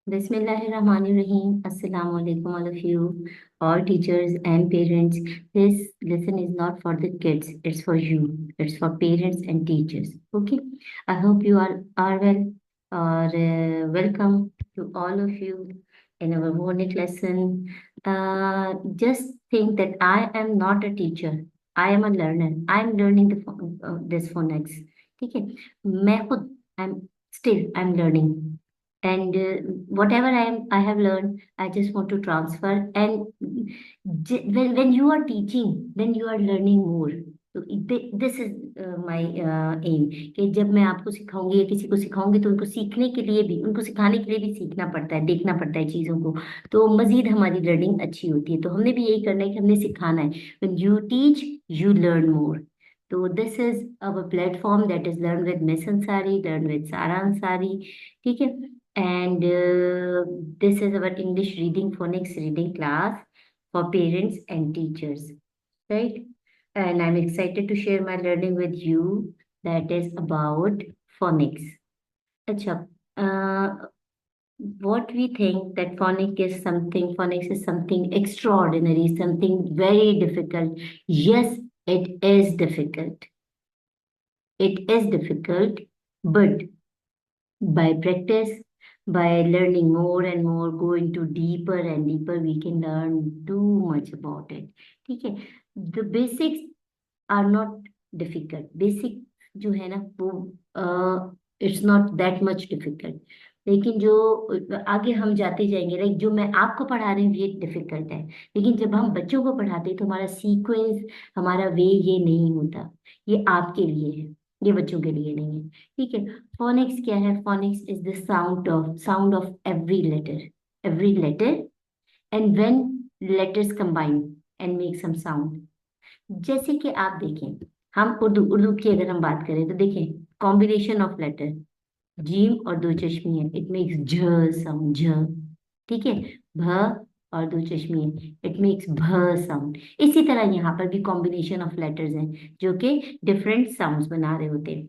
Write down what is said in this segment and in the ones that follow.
Bismillahirrahmanirrahim. Assalamu alaikum, all of you, all teachers and parents. This lesson is not for the kids, it's for you. It's for parents and teachers. Okay. I hope you are well. Welcome to all of you in our morning lesson. Just think that I am not a teacher. I am a learner. I am learning this phonics. ठीक है मैं खुद I'm I'm learning and whatever I have learned, I just want to transfer. And when you are teaching, then you are learning more. तो this is my M कि जब मैं आपको सिखाऊंगी या किसी को सिखाऊंगी तो उनको सीखने के लिए भी, उनको सिखाने के लिए भी सीखना पड़ता है, देखना पड़ता है चीज़ों को। तो मजीद हमारी लर्निंग अच्छी होती है। तो हमने भी यही करना है कि हमने सिखाना है। When you teach you learn more. तो this is our platform that is learn with miss Ansari, learn with Sara Ansari. ठीक है। And this is our English reading phonics reading class for parents and teachers, right? And I'm excited to share my learning with you that is about phonics. Acha, what we think that phonics is something extraordinary, something very difficult. Yes, it is difficult. It is difficult, but by practice, by learning more and more, going to deeper and deeper, we can learn too much about it. ठीक है। The basics are not difficult. Basic जो है ना वो it's not that much difficult. लेकिन जो आगे हम जाते जाएंगे, लाइक जो मैं आपको पढ़ा रही हूँ ये डिफिकल्ट है। लेकिन जब हम बच्चों को पढ़ाते हैं तो हमारा सीक्वेंस, हमारा वे ये नहीं होता। ये आपके लिए है, ये बच्चों के लिए नहीं है। ठीक है। फोनिक्स क्या है? Phonics is the sound of every letter and when letters combine and make some sound. जैसे कि आप देखें, हम उर्दू उर्दू की अगर हम बात करें तो देखें, कॉम्बिनेशन ऑफ लेटर, जीम और दो चश्मी है, इट मेक्स झ साउंड, झ। ठीक है। भ और दो चश्मी है, इट मेक्स भ साउंड। इसी तरह यहाँ पर भी कॉम्बिनेशन ऑफ लेटर्स हैं जो कि डिफरेंट साउंड्स बना रहे होते हैं।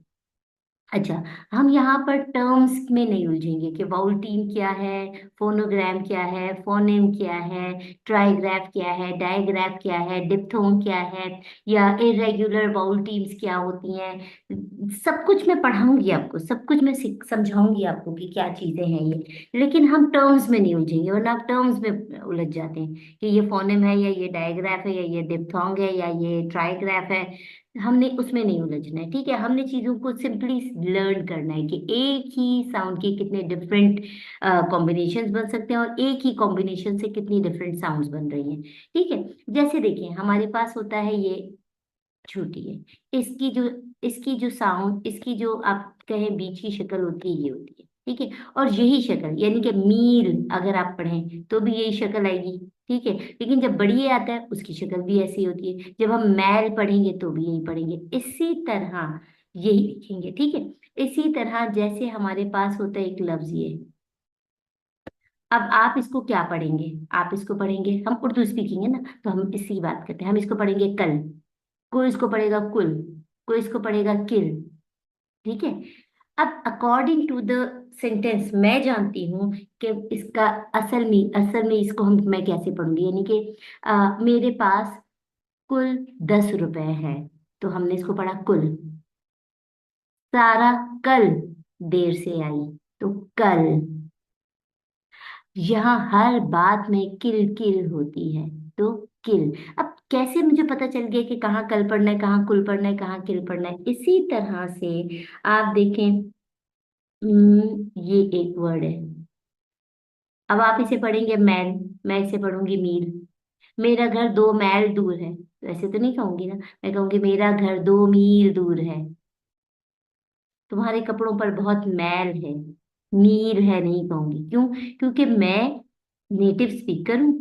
अच्छा, हम यहाँ पर टर्म्स में नहीं उलझेंगे कि वाउल टीम क्या है, फोनोग्राम क्या है, फोनेम क्या है, ट्राइग्राफ क्या है, डायग्राफ क्या है, डिप्थोन क्या है, या इरेगुलर वाउल टीम्स क्या होती हैं। सब कुछ मैं पढ़ाऊंगी आपको, सब कुछ मैं समझाऊंगी आपको कि क्या चीजें हैं ये। लेकिन हम टर्म्स में नहीं उलझेंगे, वरना आप टर्म्स में उलझ जाते हैं कि ये फोनेम है या ये डायग्राफ है या ये डिप्थोंग है या ये ट्राइग्राफ है। हमने उसमें नहीं उलझना है। ठीक है। हमने चीजों को सिंपली लर्न करना है कि एक ही साउंड के कितने डिफरेंट कॉम्बिनेशंस बन सकते हैं और एक ही कॉम्बिनेशन से कितनी डिफरेंट साउंड्स बन रही हैं। ठीक है। जैसे देखिए, हमारे पास होता है ये छोटी है, इसकी जो इसकी जो साउंड, इसकी जो आप कहें बीच की शक्ल होती है, ये होती है। ठीक है। और यही शक्ल यानी कि मील अगर आप पढ़ें तो भी यही शक्ल आएगी। ठीक है। लेकिन जब बढ़िए आता है उसकी शक्ल भी ऐसी होती है। जब हम मैल पढ़ेंगे तो भी यही पढ़ेंगे, इसी तरह यही लिखेंगे। ठीक है। इसी तरह जैसे हमारे पास होता है एक लफ्ज ये। अब आप इसको क्या पढ़ेंगे? आप इसको पढ़ेंगे, हम उर्दू स्पीकिंग है ना, तो हम इसी बात करते हैं। हम इसको पढ़ेंगे कल, कोई इसको पढ़ेगा कुल, कोई इसको पढ़ेगा किल। ठीक है। अब अकॉर्डिंग टू द सेंटेंस मैं जानती हूँ कि इसका असल में इसको हम मैं कैसे पढ़ूंगी, यानी कि मेरे पास कुल 10 रुपए है, तो हमने इसको पढ़ा कुल। सारा कल देर से आई, तो कल। यहाँ हर बात में किल किल होती है, तो किल। अब कैसे मुझे पता चल गया कि कहाँ कल पढ़ना है, कहाँ कुल पढ़ना है, कहाँ किल पढ़ना है? इसी तरह से आप देखें, ये एक वर्ड है। अब आप इसे पढ़ेंगे मैल, मैं इसे पढ़ूंगी मील। मेरा घर 2 मैल दूर है, तो ऐसे तो नहीं कहूंगी ना, मैं कहूंगी मेरा घर 2 मील दूर है। तुम्हारे कपड़ों पर बहुत मैल है, मील है नहीं कहूंगी। क्यों? क्योंकि मैं नेटिव स्पीकर हूँ,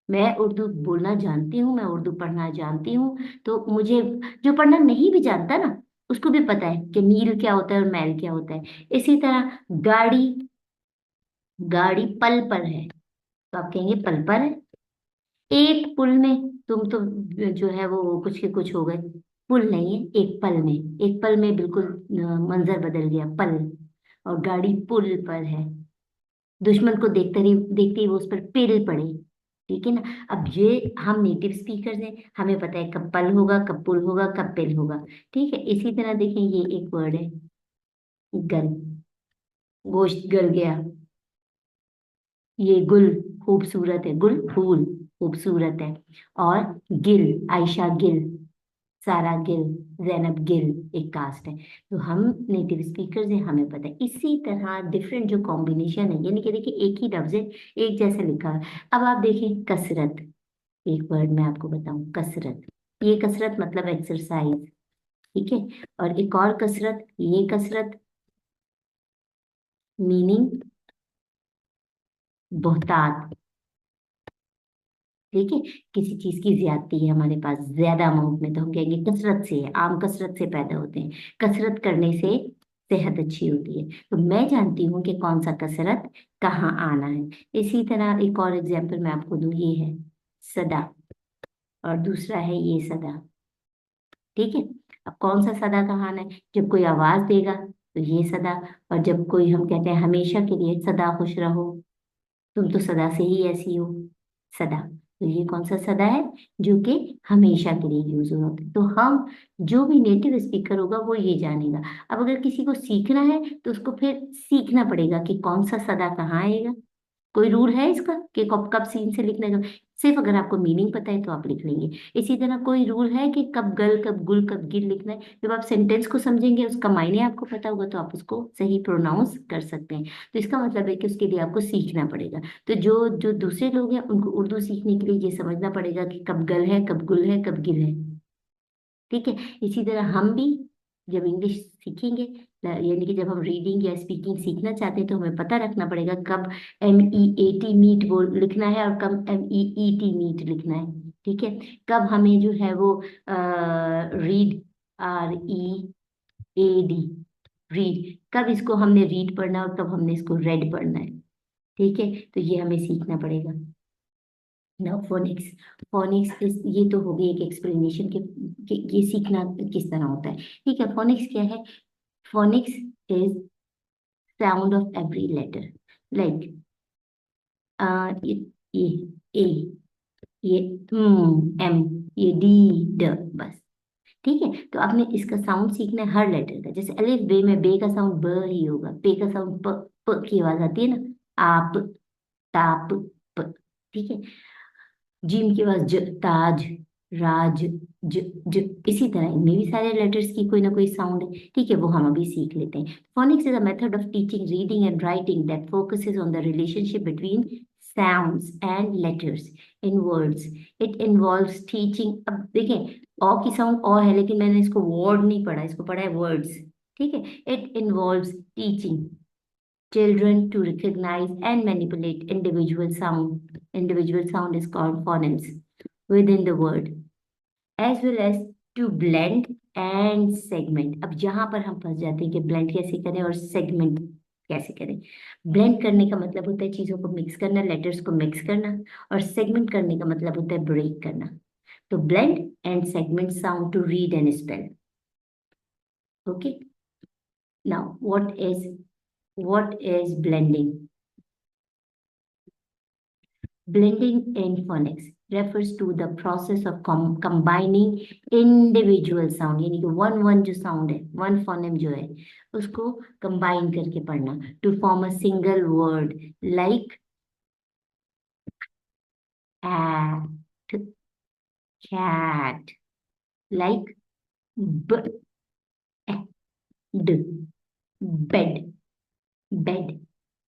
मैं उर्दू बोलना जानती हूँ, मैं उर्दू पढ़ना जानती हूँ। तो मुझे, जो पढ़ना नहीं भी जानता ना, उसको भी पता है कि मील क्या होता है और मैल क्या होता है। इसी तरह गाड़ी, गाड़ी पल पर है, तो आप कहेंगे पल पर है। एक पुल में, तुम तो जो है वो कुछ के कुछ हो गए। पुल नहीं है, एक पल में, एक पल में बिल्कुल मंजर बदल गया, पल। और गाड़ी पुल पर है। दुश्मन को देखते ही वो उस पर पिल पड़े। ठीक है ना। अब ये हम नेटिव स्पीकर्स हैं, हमें पता है कब पल होगा, कब पुल होगा, कब पिल होगा। ठीक है, इसी तरह देखें, ये एक वर्ड है गल, गोश्त गल गया। ये गुल, खूबसूरत है, गुल फूल, खूबसूरत है। और गिल, आयशा गिल, सारा गिल, जैनब गिल एक कास्ट है। तो हम नेटिव स्पीकर्स हैं, हमें पता है। इसी तरह डिफरेंट जो कॉम्बिनेशन है, यानी कि देखिए एक ही लफ्ज है, एक जैसे लिखा है। अब आप देखें कसरत, एक वर्ड में आपको बताऊं, कसरत। ये कसरत मतलब एक्सरसाइज। ठीक है। और एक और कसरत, ये कसरत, मीनिंग बहुतात। ठीक है। किसी चीज की ज्यादती है हमारे पास, ज्यादा अमाउंट में, तो हम कहेंगे कसरत से है, आम कसरत से पैदा होते हैं। कसरत करने से सेहत अच्छी होती है। तो मैं जानती हूँ कि कौन सा कसरत कहाँ आना है। इसी तरह एक और एग्जाम्पल मैं आपको दूँ, ये है सदा, और दूसरा है ये सदा। ठीक है। अब कौन सा सदा कहाँ आना है? जब कोई आवाज देगा तो ये सदा, और जब कोई हम कहते हैं हमेशा के लिए सदा खुश रहो, तुम तो सदा से ही ऐसी हो, सदा। तो ये कौन सा सदा है? जो कि हमेशा के लिए यूज होता है। तो हम, जो भी नेटिव स्पीकर होगा वो ये जानेगा। अब अगर किसी को सीखना है तो उसको फिर सीखना पड़ेगा कि कौन सा सदा कहाँ आएगा। कोई रूल है इसका कि कब कब सीन से लिखना है? सिर्फ अगर आपको मीनिंग पता है तो आप लिख लेंगे। इसी तरह कोई रूल है कि कब गल, कब गुल, कब गिल लिखना है? जब आप सेंटेंस को समझेंगे, उसका मायने आपको पता होगा, तो आप उसको सही प्रोनाउंस कर सकते हैं। तो इसका मतलब है कि उसके लिए आपको सीखना पड़ेगा। तो जो जो दूसरे लोग हैं उनको उर्दू सीखने के लिए ये समझना पड़ेगा कि कब गल है, कब गुल है, कब गिल है। ठीक है। इसी तरह हम भी जब इंग्लिश सीखेंगे, यानी कि जब हम रीडिंग या स्पीकिंग सीखना चाहते हैं, तो हमें पता रखना पड़ेगा कब MEAT मीट बोल लिखना है और कब MEET मीट लिखना है। ठीक है। कब हमें जो है वो रीड, READ, रीड, कब इसको हमने रीड पढ़ना है और कब हमने इसको रेड पढ़ना है। ठीक है। तो ये हमें सीखना पड़ेगा ना। फोनिक्स, फोनिक्स इस, ये तो हो गई एक एक्सप्लेनेशन कि ये सीखना किस तरह होता है। ठीक है। फोनिक्स क्या है? Phonics is sound of every letter, like ये ये ए, ये एम, ये डी, ड, बस। ठीक है। तो आपने इसका साउंड सीखना है हर लेटर का। जैसे अलिफ बे में बे का साउंड ब ही होगा, पे का साउंड प, प की आवाज आती है ना, आप, ताप, प। ठीक है। जिम के पास ताज, राज, ज, ज, इसी तरह इनमें भी सारे लेटर्स की कोई ना कोई साउंड है। ठीक है, वो हम अभी सीख लेते हैं। Phoenix is a method of teaching reading and writing that focuses on the relationship between sounds and letters in words. It involves teaching, अब देखें, अ की साउंड अ है, लेकिन मैंने इसको वर्ड नहीं पढ़ा, इसको पढ़ा है वर्ड्स। ठीक है। It involves teaching children to recognize and manipulate individual sound. Individual sound is called phonemes within the word, as well as to blend and segment. अब यहाँ पर हम फंस जाते हैं कि blend कैसे करें और segment कैसे करें। blend करने का मतलब होता है चीजों को मिक्स करना, लेटर्स को मिक्स करना, और segment करने का मतलब होता है ब्रेक करना। तो blend and segment sound to read and spell. Okay. Now, what is blending? Blending in phonics refers to the process of combining individual sound, यानी कि वन वन जो साउंड है, वन फोनेम जो है, उसको कंबाइन करके पढ़ना, to form a single word, like at, cat, like bud, bed, bed.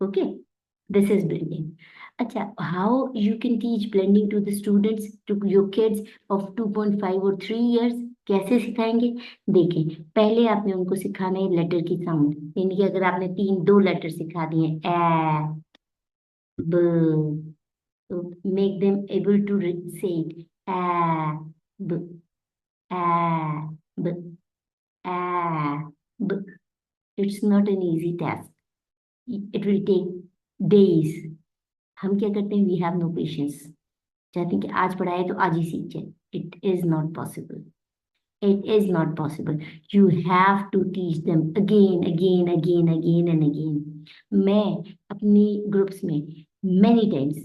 Okay, this is blending. अच्छा, how you can teach blending to the students, to your kids of 2.5 और 3 years? कैसे सिखाएंगे? देखें, पहले आपने उनको सिखाना है लेटर की साउंड, यानी कि अगर आपने दो लेटर सिखा दिए, ए, ब, तो make them able to say it, A, ब, ए, ब, ए, ब। It's not an easy task, it will take days. हम क्या करते हैं? वी हैव नो पेशेंस, चाहते हैं कि आज पढ़ाए तो आज ही सीख जाए। It is not possible. It is not possible. You have to teach them again, again, again, again and again. मैं अपनी ग्रुप्स में many times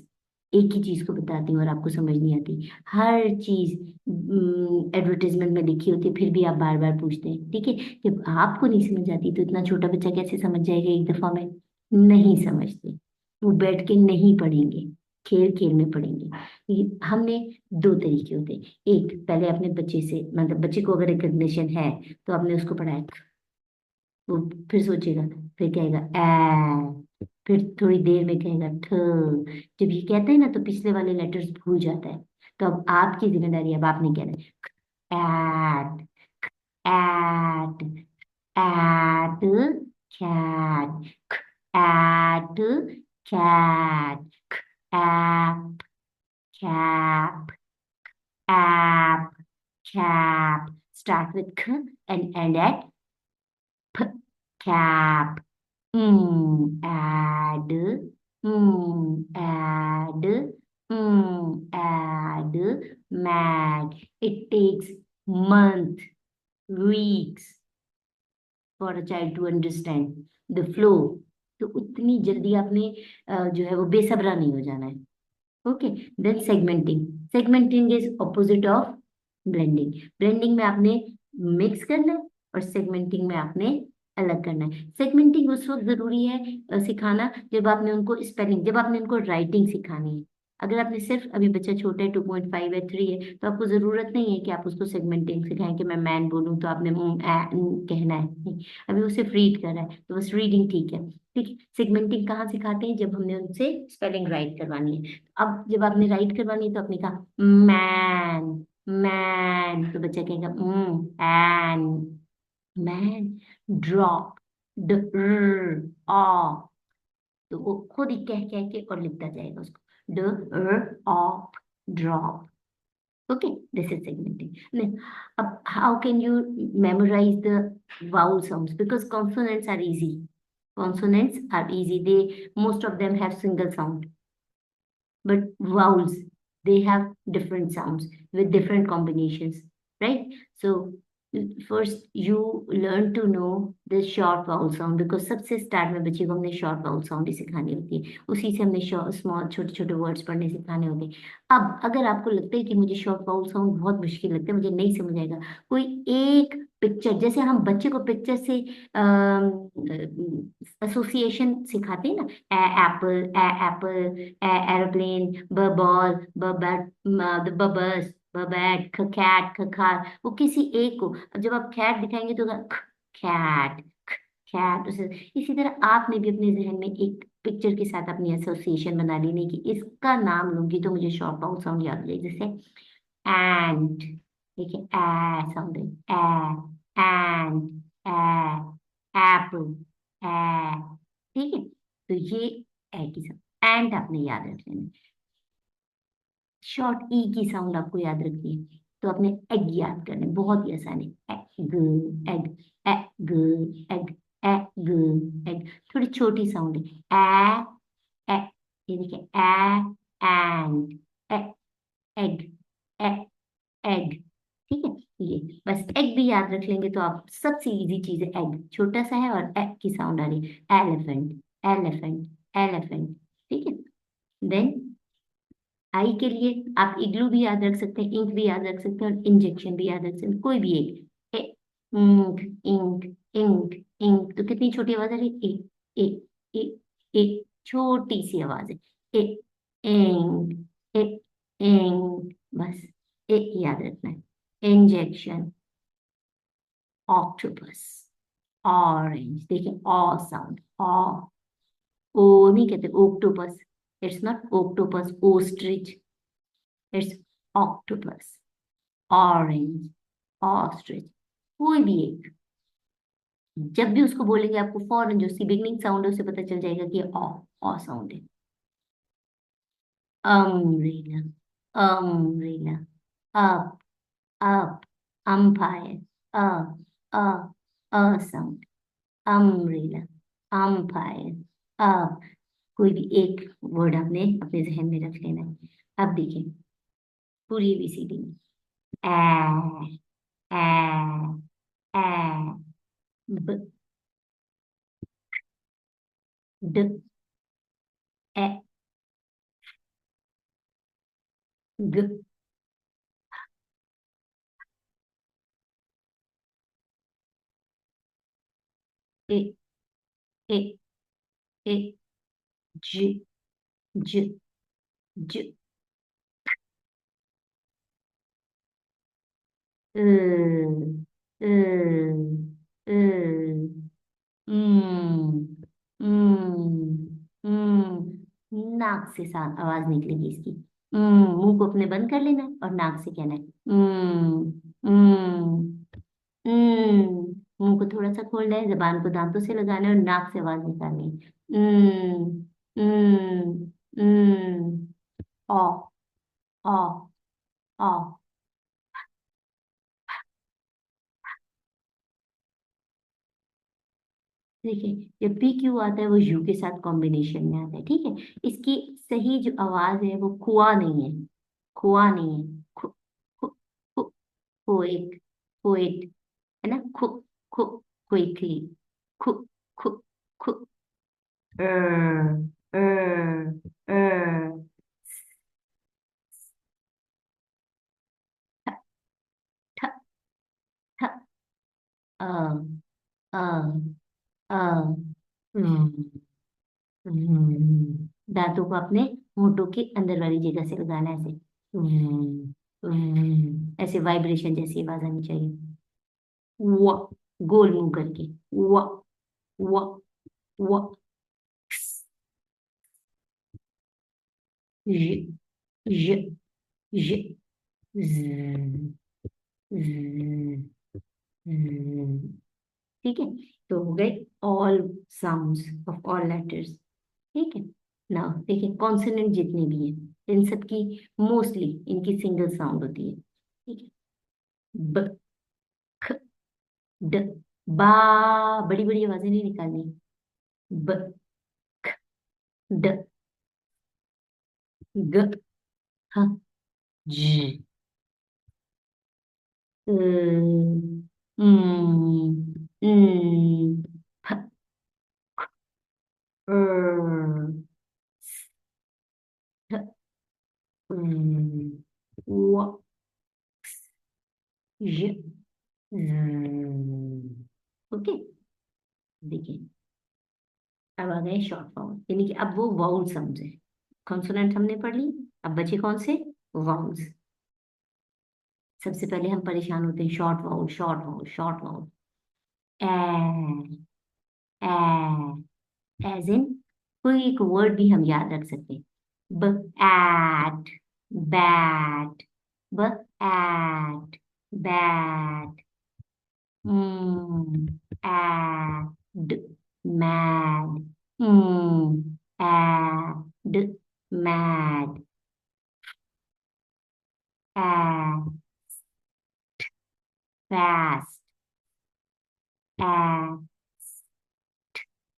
एक ही चीज को बताती हूँ और आपको समझ नहीं आती। हर चीज एडवर्टाइजमेंट में लिखी होती है, फिर भी आप बार बार पूछते हैं। ठीक है, जब आपको नहीं समझ आती तो इतना छोटा बच्चा कैसे समझ जाएगा एक दफा में? नहीं समझते। वो बैठ के नहीं पढ़ेंगे, खेल खेल में पढ़ेंगे। हमने दो तरीके होते हैं। एक, पहले अपने बच्चे से, मतलब बच्चे को अगर रिकग्निशन है तो आपने उसको पढ़ाया, वो फिर सोचेगा, फिर कहेगा ए, फिर थोड़ी देर में कहेगा थ। जब ये कहते हैं ना तो पिछले वाले लेटर्स भूल जाता है। तो अब आपकी जिम्मेदारी है, अब आपने कहना है at, at, cat, at, cat, app, cap, app, cap. Start with k and end at p. Cap. Add. Add. Add. Mad. It takes month, weeks for a child to understand the flow. तो उतनी जल्दी आपने जो है वो बेसब्रा नहीं हो जाना है। Okay, then segmenting. Segmenting is opposite of blending. Blending में आपने मिक्स करना है और सेगमेंटिंग में आपने अलग करना है। सेगमेंटिंग उस वक्त जरूरी है सिखाना जब आपने उनको स्पेलिंग, जब आपने उनको राइटिंग सिखानी है। अगर आपने सिर्फ, अभी बच्चा छोटा है, 2.5 है, 3 है, तो आपको जरूरत नहीं है कि आप उसको सेगमेंटिंग सिखाएं कि मैं मैन बोलूं तो आपने कहना है। नहीं, अभी वो सिर्फ रीड कर रहा है तो बस रीडिंग ठीक है। ठीक है, सेगमेंटिंग कहाँ सिखाते हैं? जब हमने उनसे स्पेलिंग राइट करवानी है। अब जब आपने राइट करवानी है तो आपने कहा मैन, मैन, तो बच्चा कहेगा एन, मैन। ड्रॉप, ड, ऑफ, तो वो खुद ही कह कह के और लिखता जाएगा उसको, ड, of, drop. Okay, this is segmenting. Now, how can you memorize the vowel sounds? Because consonants are easy. Consonants are easy. Most of them have single sound. But vowels, they have different sounds with different combinations, right? So first you learn to know the short vowel sound, because सबसे start में बच्चे को हमने short vowel sound ही सिखानी होती है, उसी से हमने स्मॉल छोटे छोटे वर्ड्स पढ़ने सिखाने होते हैं। अब अगर आपको लगता है कि मुझे शॉर्ट vowel sound बहुत मुश्किल लगता है, मुझे नहीं समझ आएगा, कोई एक पिक्चर, जैसे हम बच्चे को पिक्चर से एसोसिएशन सिखाते हैं ना, Apple, Apple, aeroplane, ball, bat, बस, बैट, कैट, कार, वो किसी एक को, अब जब आप कैट दिखाएंगे तो कैट, कैट, उसे इसी तरह आपने भी अपने जहन में एक पिक्चर के साथ अपनी एसोसिएशन बना ली, नहीं कि इसका नाम लूंगी तो मुझे शॉर्ट बाउंड साउंड याद रहे, जैसे एंड। देखिए ए साउंड है, एंड, एप्पल, ए। ठीक है, तो ये ए की साउंड, एंड आपने याद रख लेना। शॉर्ट ई की साउंड आपको याद रखनी है तो आपने एग याद करना है, बहुत ही आसान है। Egg, egg, egg, egg, egg, egg. थोड़ी छोटी साउंड है, ए, ये देखिए and, A, egg, A, egg. ठीक है, ये बस एग भी याद रख लेंगे तो आप, सबसे इजी चीज है एग, छोटा सा है और एग की साउंड आ रही है, एलिफेंट, एलिफेंट, एलिफेंट। ठीक है, देन आई के लिए आप इग्लू भी याद रख सकते हैं, इंक भी याद रख सकते हैं और इंजेक्शन भी याद रख सकते हैं, कोई भी एक। इंक, इंक, इंक, इंक, तो कितनी छोटी आवाज आ रही है, ए, ए, ए, छोटी सी आवाज है, ए, इंक, ए, इंक, बस ए याद रखना है। इंजेक्शन, ऑक्टोपस, ऑरेंज, देखिए ऑ साउंड, ऑ, ओ नहीं कहते octopus, it's not octopus, ostrich, it's octopus, orange, ostrich, कोई भी एक। जब भी उसको बोलेंगे आपको फौरन जो सी बिगनिंग साउंड है उसे पता चल जाएगा कि ऑ साउंड है। Umbrella, umbrella, up, up, umpire, uh, uh, sound, umbrella, umpire, up. कोई भी एक वर्ड आपने अपने जहन में रख लेना है। अब देखिए पूरी एबीसीडी में, ए, ए ए ब ड ए ग ए ए ए ज ज ज अ नाक से आवाज निकलेगी इसकी। मुंह को अपने बंद कर लेना है और नाक से कहना है मुंह को थोड़ा सा खोलना है, जबान को दांतों से लगाना है और नाक से आवाज निकालनी है। ओ ओ ओ। देखिए, जब पी क्यू आता है वो यू के साथ कॉम्बिनेशन में आता है, ठीक है। इसकी सही जो आवाज है वो खुआ नहीं है, खुआ नहीं है, खु खु खु पोएट, पोएट, है ना। खु खु क्विकली, खु खु खु अ, अ, ठ ठ ठ अ अ अ हम्म, दांतों को अपने होठों के अंदर वाली जगह से लगाना है, ऐसे ऐसे वाइब्रेशन जैसी आवाज आनी चाहिए। व, गोल मुंह करके, व व व ज ज ज ज ज- ठीक है। तो हो गए all sounds of all letters, ठीक है। ना देखिए, कॉन्सोनेंट जितने भी हैं इन सब की मोस्टली इनकी सिंगल साउंड होती है, ठीक है। ब, ख, ड, बा, बड़ी बड़ी आवाजें नहीं निकालनी। ब, ड, ग, ह, ज, फ, ठ, व, य, ओके। देखिए, अब आ गए शॉर्ट वाउल, यानी कि अब वो वाउल साउंड है। कॉन्सोनेंट हमने पढ़ ली, अब बचे कौन से, वाउल्स। सबसे पहले हम परेशान होते हैं, short vowel, short vowel, short vowel. A as in कोई एक वर्ड भी हम याद रख सकते हैं। ब एट, बैट, ब at, bat, ed, mad, ed, mad, ed, fast, a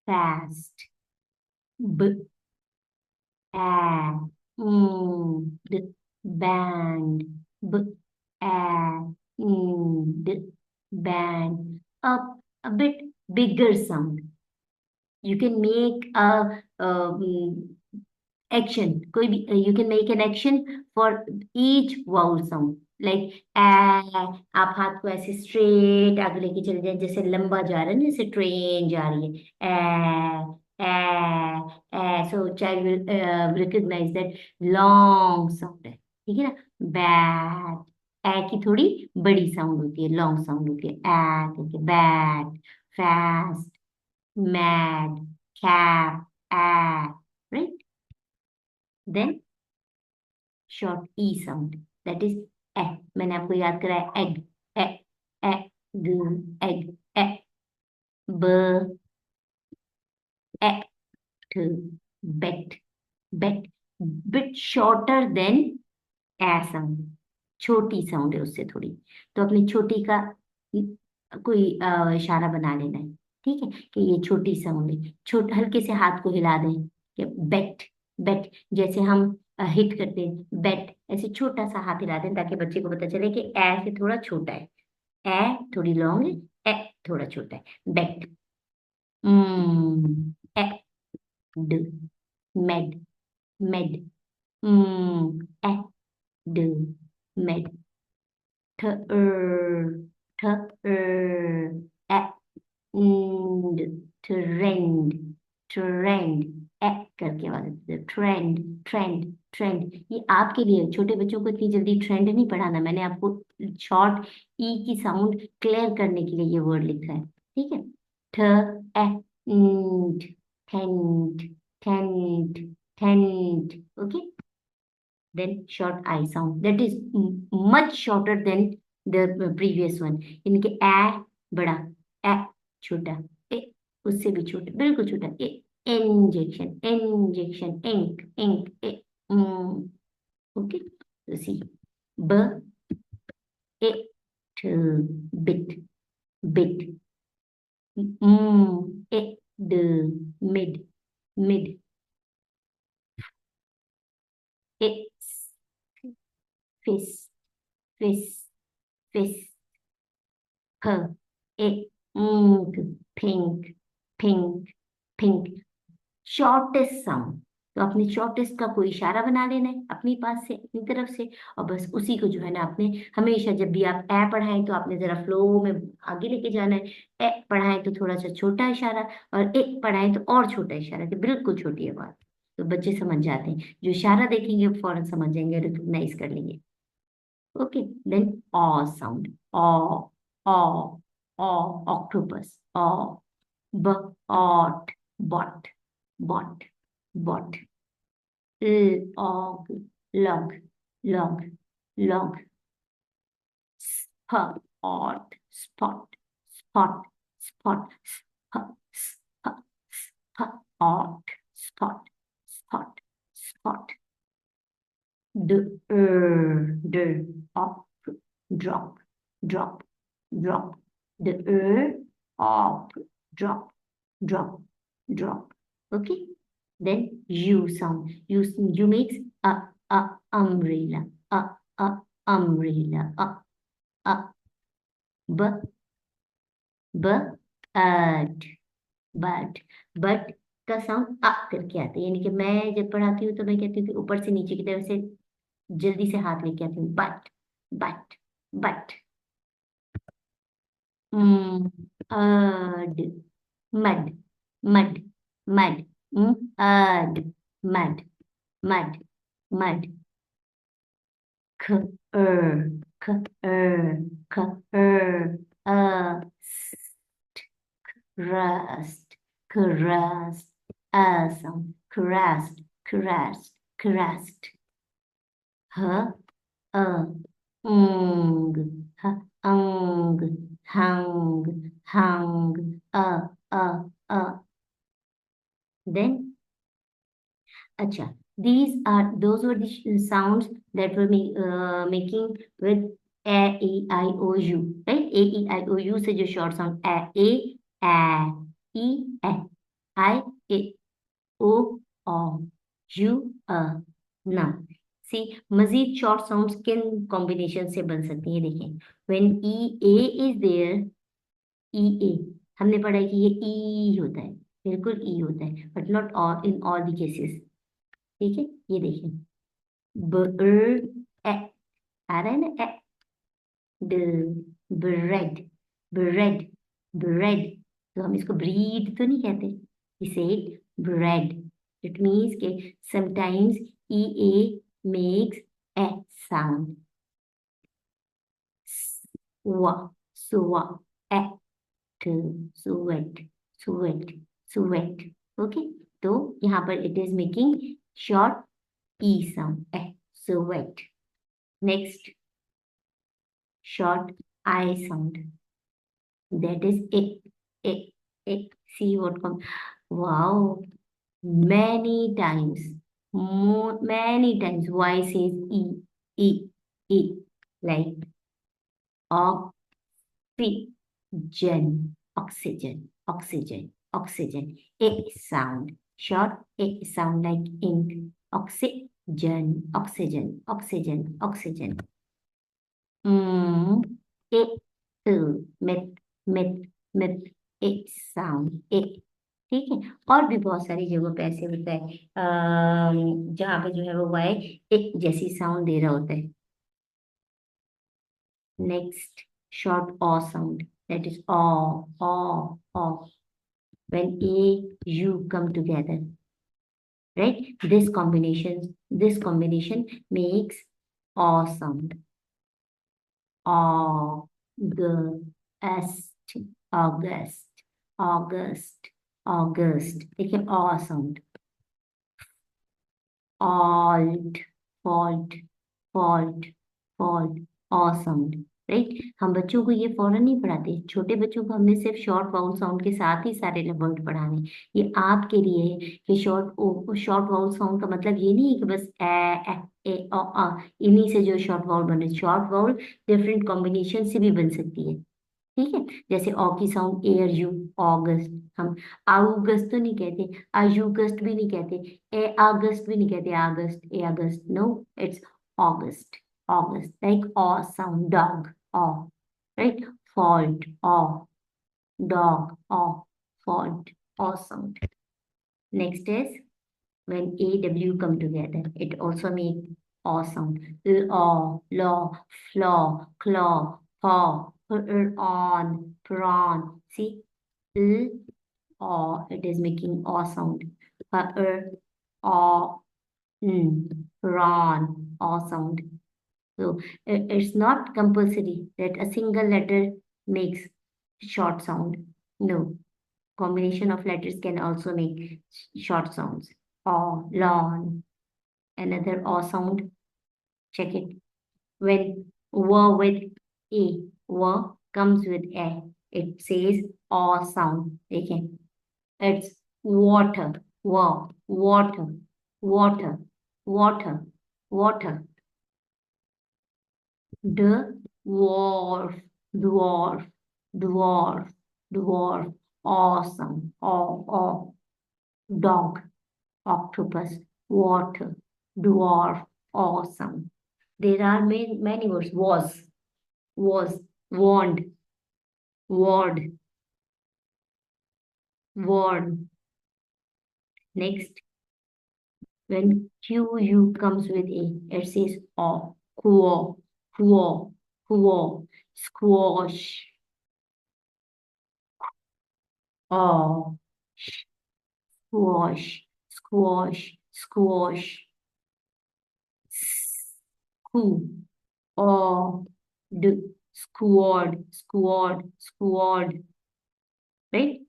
fast, b a d band, b a d band. A bit bigger sound. You can make a action, कोई भी, you can make an action for each vowel sound, like a। आप हाथ को ऐसे straight आगे लेके चले जाए, जैसे लंबा जा रहा है ना, जैसे ट्रेन जा रही है। A so child will recognise that long sound है, ठीक है ना। बैट, ए की थोड़ी बड़ी साउंड होती है, लॉन्ग साउंड होती है, ए करके, bat, fast, mad, cap, a, right. Then short e sound, that is a. मैंने आपको याद कराया एग, ए, ए, एग, ए, ब, ए, बेट, बेट, बिट शॉर्टर देन ए साउंड, छोटी साउंड है उससे थोड़ी। तो अपनी छोटी का कोई इशारा बना लेना है, ठीक है, कि ये छोटी साउंड है। हल्के से हाथ को हिला दें कि बेट, बेट, जैसे हम हिट करते हैं बेट, ऐसे छोटा सा हाथ हिला दें ताकि बच्चे को पता चले कि ए से थोड़ा छोटा है। ए थोड़ी लॉन्ग है, ए थोड़ा छोटा है, बेट। ए ड मेड, मेड। ए ड मेड। थ थ ए ट्रेंड, ट्रेंड। ए करके आवाज आती है, ट्रेंड, ट्रेंड, ट्रेंड। ये आपके लिए, छोटे बच्चों को इतनी जल्दी ट्रेंड नहीं पढ़ाना, मैंने आपको शॉर्ट ई की साउंड क्लियर करने के लिए ये वर्ड लिखा है, ठीक है। थ A tent, tent, tent. Okay, then short I sound that is much shorter than the previous one। यानी कि ए बड़ा, ए छोटा, ए उससे भी छोटा, बिल्कुल छोटा, ए इंजेक्शन, इंजेक्शन, इंक, इंक, ए। ओके, तो सी ब ए ट बिट, बिट। ए ड mid, mid. A fish, fish, fish. P ink, pink, pink, pink। Shortest sound, तो अपने शॉर्टेस्ट का कोई इशारा बना लेना है अपनी पास से, अपनी तरफ से, और बस उसी को जो है ना आपने हमेशा, जब भी आप ए पढ़ाएं तो आपने जरा फ्लो में आगे लेके जाना है। ए पढ़ाएं तो थोड़ा सा छोटा इशारा, और ए पढ़ाएं तो और छोटा इशारा, कि बिल्कुल छोटी आवाज। तो बच्चे समझ जाते हैं, जो इशारा देखेंगे वो फौरन समझ जाएंगे, रिकॉग्नाइज कर लेंगे। Okay, then aw sound. Aw, aw, aw, octopus. Aw, b, ot, bot, bot, bot. L, og, log, log, log. Sp, ot, spot, spot, spot. Sp, sp, sp, ot, spot, spot, spot. D, d, up, drop, drop, drop. D, up, drop, drop, drop. Okay. Then U sound. U makes a umbrella, a umbrella, a b, but, but का sound अ करके आता है, यानी कि मैं जब पढ़ाती हूँ तो मैं कहती हूँ कि ऊपर से नीचे की तरफ से जल्दी से हाथ लेके आती हूँ, बट, बट, बट। अड, मड, मड, मड। अड, मड, मड, मड। ख, ख, ख, rust, crust, awesome, crust, crust, crust। ह, अ, ung, ह, अंग, hung, hung, a. Then, acha, those were the sounds that were making with a, e, I, o, u, right? A, e, I, o, u से जो short sound a, e, I, a, o, u, na। See, Majeed short sounds किन combination से बन सकती हैं, देखें। When e, a is there, ई ए, हमने पढ़ा है कि ये ई होता है, बिल्कुल ई होता है, but not all in all the cases. ठीक है, ये देखिए, bird, ए आ रहा है ना, ए ड, ब्रेड, ब्रेड, ब्रेड। तो हम इसको ब्रीड तो नहीं कहते, इसे ब्रेड। इट मीन्स के sometimes E A makes a sound, स्वा, स्वा, ए ट, स्वेट, स्वेट, स्वेट। ओके, तो यहाँ पर it is making short e sound, A sweat. Next short I sound, that is a. See what comes. Wow, many times, many times. Y says e, e, like oxygen, oxygen, oxygen, oxygen. A sound, short a sound like ink. Oxygen, oxygen, oxygen, oxygen. A myth myth myth A sound A. ठीक है। और भी बहुत सारी जगहों पे ऐसे होता है जहाँ पे जो है वो वाई एक जैसी साउंड दे रहा होता है। Next, short o sound, that is o. When a u come together, right? This combination makes o sound. August, August, August, August. देखिए o sound. Alt, fault, fault, fault, awesome, right. हम बच्चों को ये फौरन नहीं पढ़ाते, छोटे बच्चों को हमने सिर्फ शॉर्ट वाउल साउंड के साथ ही सारे वर्ड पढ़ाने। ये आपके लिए है कि शॉर्ट वाउल साउंड का मतलब ये नहीं है कि बस ए ओ आ, इन्हीं से जो शॉर्ट वाउल बने। शॉर्ट वाउल डिफरेंट कॉम्बिनेशन से भी बन सकती है। ठीक है। जैसे ओ की साउंड एयर यू, ऑगस्ट। हम अगस्त तो नहीं कहते, अयुगस्त भी नहीं कहते, ए अगस्त भी नहीं कहते, अगस्त ए अगस्त, no, it's August. August, like aw sound, dog, aw, right. Fault, aw, dog, aw, fault, aw sound. Next is when A W come together, it also make aw sound. Law, law, flaw, claw, paw, on, prawn. See, l, aw, it is making aw sound. Aw, prawn, aw sound. So it's not compulsory that a single letter makes short sound. No, combination of letters can also make short sounds. Aw, lawn. Another aw sound. Check it. When w with a, w comes with a, it says aw sound. Okay. It's water, wow, water, water, water, water. Dwarf, dwarf, dwarf, dwarf. Awesome, aw. Dog, octopus, water, dwarf, awesome. There are many words. Was, warned, ward, warn. Next, when QU comes with A, it says O, quo, quo, quo, squash, O, squash, squash, squash, squoo, O, squad, squad, squad, right?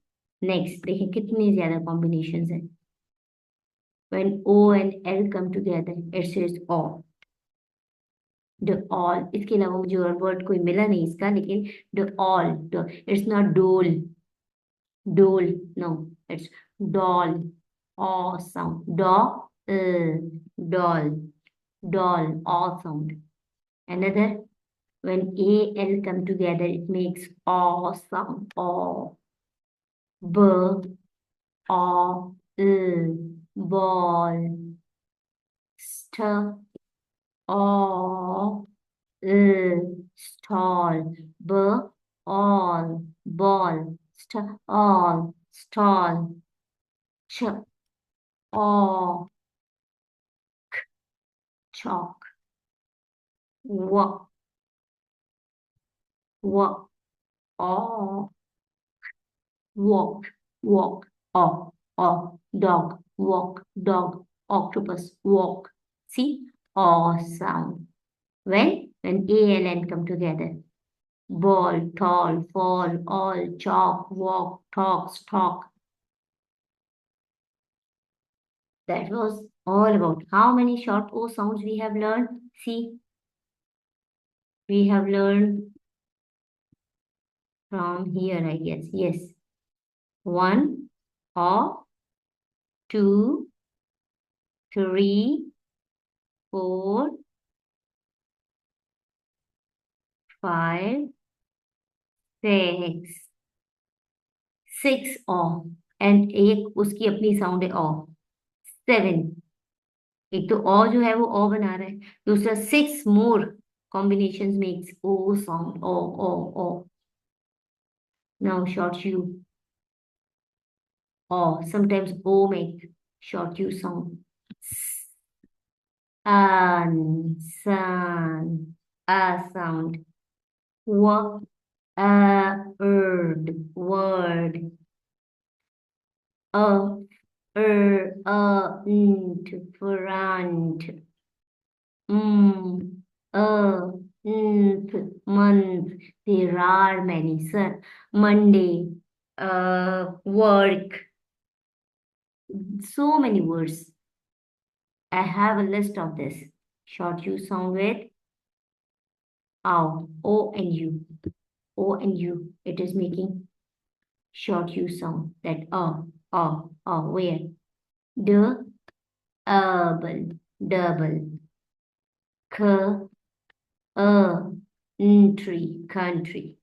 Next, देखिए कितनी ज्यादा combination है। When O and L come together, it says O. The all. इसके अलावा मुझे और word कोई मिला नहीं इसका, लेकिन the all. It's not dole, dole. No, it's doll. Awesome. Doll, doll, doll. Awesome. Another. When A L come together, it makes awesome. O, b, o, ball, st, o, stall, b, all, ball, all, stall, ch, o, chalk, w, o, walk, walk, dog, walk, dog, octopus, walk. See, sound. When A and N come together. Ball, tall, fall, all, chalk, walk, talk, talk. That was all about how many short O sounds we have learned. See, we have learned from here, I guess. Yes. One, or, two, three, four, five, six. Six o, and एक उसकी अपनी sound है ओ। Seven. एक तो ओ जो है वो ओ बना रहा है, दूसरा six more combination makes O sound, O O O. Now short U. Or sometimes O make short U sound. An, sun, a sound. W, a, word. A, front. Mm, a, month. There are many, sir. Monday, work. So many words. I have a list of this. Short U sound with ow, O and U. O and U. It is making short U sound. That where? The, double. C, country.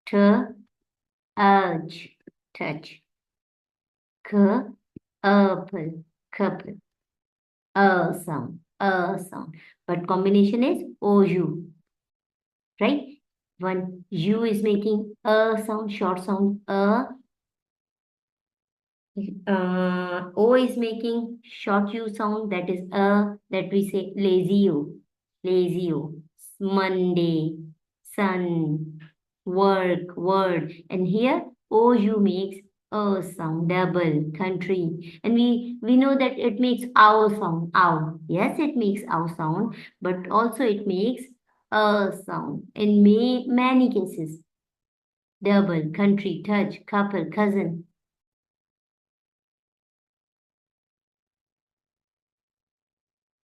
T, urge, touch. C, apple, couple. A sound. But combination is OU, right? One U is making a sound, short sound, a. O is making short U sound, that is a, that we say lazy O. Monday, sun, work, word. And here OU makes a sound, double, country. And we know that it makes ow sound, ow. Yes, it makes ow sound, but also it makes a sound. In many cases, double, country, touch, couple, cousin.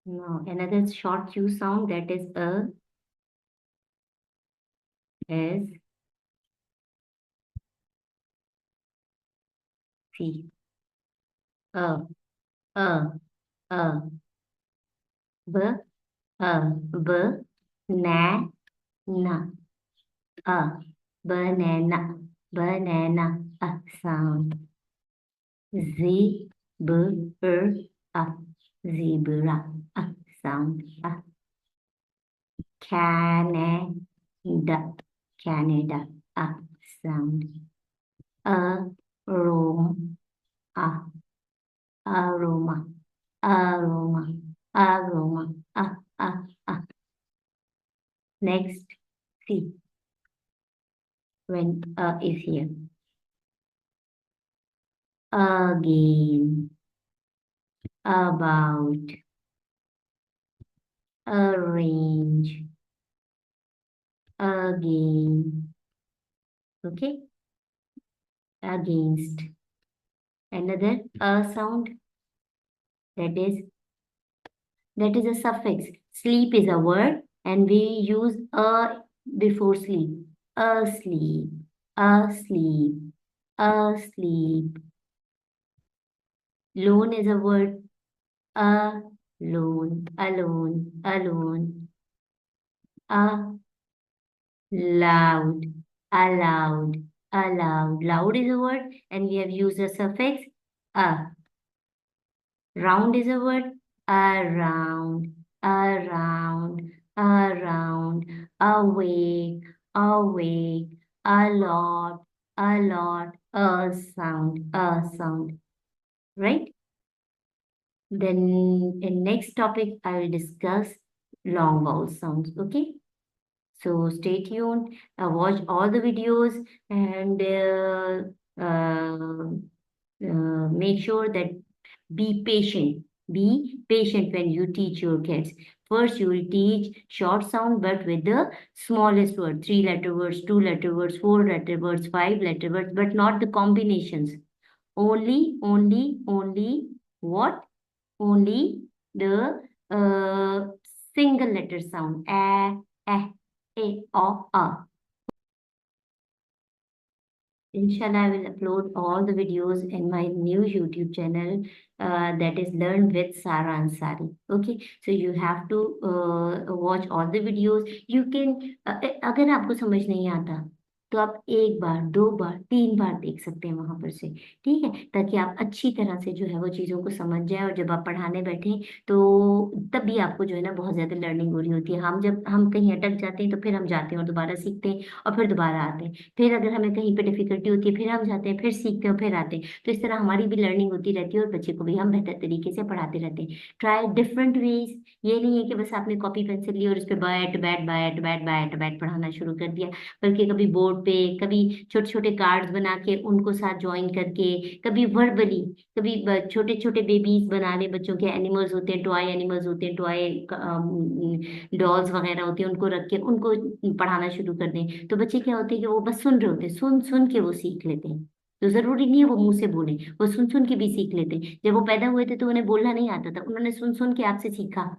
No, another short U sound, that is a, S, C. A, a, a, b, b, na, na, a, banana, a sound. Z, b, a, zebra, a sound. A, Canada, Canada, a sound. A, Rome, a, aroma, aroma, aroma. Next, see when is here. Again, about, arrange, again. Okay, against. Another sound, that is a suffix. Sleep is a word, and we use a before sleep. Asleep, asleep, asleep. Lone is a word. Alone, alone. Loud, allowed, allowed. Loud is a word, and we have used a suffix a. Round is a word. Around, around. Awake, awake. A lot, a lot. A sound. Right? Then in next topic, I will discuss long vowel sounds. Okay? So stay tuned, watch all the videos, and make sure that be patient. Be patient when you teach your kids. First, you will teach short sound, but with the smallest word, 3-letter words, 2-letter words, 4-letter words, 5-letter words, but not the combinations. Only what? Only the single letter sound. A. Inshallah, I will upload all the videos in my new YouTube channel, that is Learn with Sara Ansari. Okay, so you have to watch all the videos. You can, अगर आपको समझ नहीं आता तो आप एक बार, दो बार, तीन बार देख सकते हैं वहां पर से। ठीक है, ताकि आप अच्छी तरह से जो है वो चीजों को समझ जाए, और जब आप पढ़ाने बैठे तो तब भी आपको जो है ना बहुत ज्यादा लर्निंग हो रही होती है। हम जब हम कहीं अटक जाते हैं तो फिर हम जाते हैं और दोबारा सीखते हैं, और फिर दोबारा आते हैं। फिर अगर हमें कहीं पे डिफिकल्टी होती है, फिर हम जाते हैं, फिर सीखते हैं, फिर आते हैं। तो इस तरह हमारी भी लर्निंग होती रहती है, और बच्चे को भी हम बेहतर तरीके से पढ़ाते रहते हैं। Try different ways. ये नहीं है कि बस आपने कॉपी पेंसिल ली और उस पर bat bat bat bat bat bat पढ़ाना शुरू कर दिया, बल्कि कभी बोर्ड पे, कभी छोटे छोटे कार्ड्स बना के उनको साथ ज्वाइन करके, कभी वर्बली, कभी छोटे छोटे बेबीज बना ले, बच्चों के एनिमल्स होते हैं, टॉय एनिमल्स होते हैं, टॉय डॉल्स वगैरह होते हैं, उनको रख के उनको पढ़ाना शुरू कर दें। तो बच्चे क्या होते हैं कि वो बस सुन रहे होते हैं, सुन सुन के वो सीख लेते हैं। तो जरूरी नहीं है वो मुंह से बोले, वो सुन सुन के भी सीख लेते हैं। जब वो पैदा हुए थे तो उन्हें बोलना नहीं आता था, उन्होंने सुन सुन के आपसे सीखा।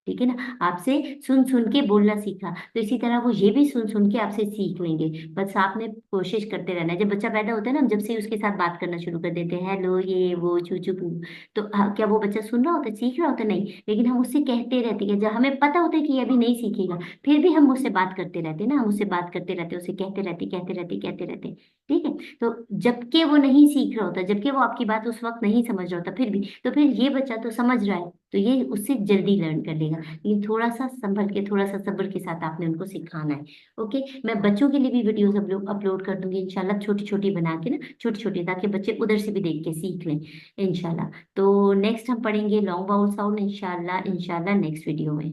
ठीक है ना, आपसे सुन सुन के बोलना सीखा। तो इसी तरह वो ये भी सुन सुन के आपसे सीख लेंगे। बस आपने कोशिश करते रहना है। जब बच्चा पैदा होता है ना, हम जब से उसके साथ बात करना शुरू कर देते हैं, हेलो ये वो चू चू पू, तो क्या वो बच्चा सुन रहा होता है, सीख रहा होता है? नहीं। लेकिन हम उससे कहते रहते हैं, जब हमें पता होता है कि ये अभी नहीं सीखेगा, फिर भी हम उससे बात करते रहते हैं ना, हम उससे बात करते रहते हैं, उसे कहते रहते कहते रहते कहते रहते। ठीक है। तो जबकि वो नहीं सीख रहा होता, जबकि वो आपकी बात उस वक्त नहीं समझ रहा होता, फिर भी तो फिर ये बच्चा तो समझ रहा है, तो ये उससे जल्दी लर्न कर लेगा। लेकिन थोड़ा सा संभल के, थोड़ा सा सब्र के साथ आपने उनको सिखाना है। ओके। मैं बच्चों के लिए भी वीडियोस अपलोड कर दूंगी इंशाल्लाह, छोटी छोटी बना के ना, छोटी छोटी, ताकि बच्चे उधर से भी देख के सीख लें इंशाल्लाह। तो नेक्स्ट हम पढ़ेंगे लॉन्ग बाउल साउंड इंशाल्लाह, इंशाल्लाह नेक्स्ट वीडियो में।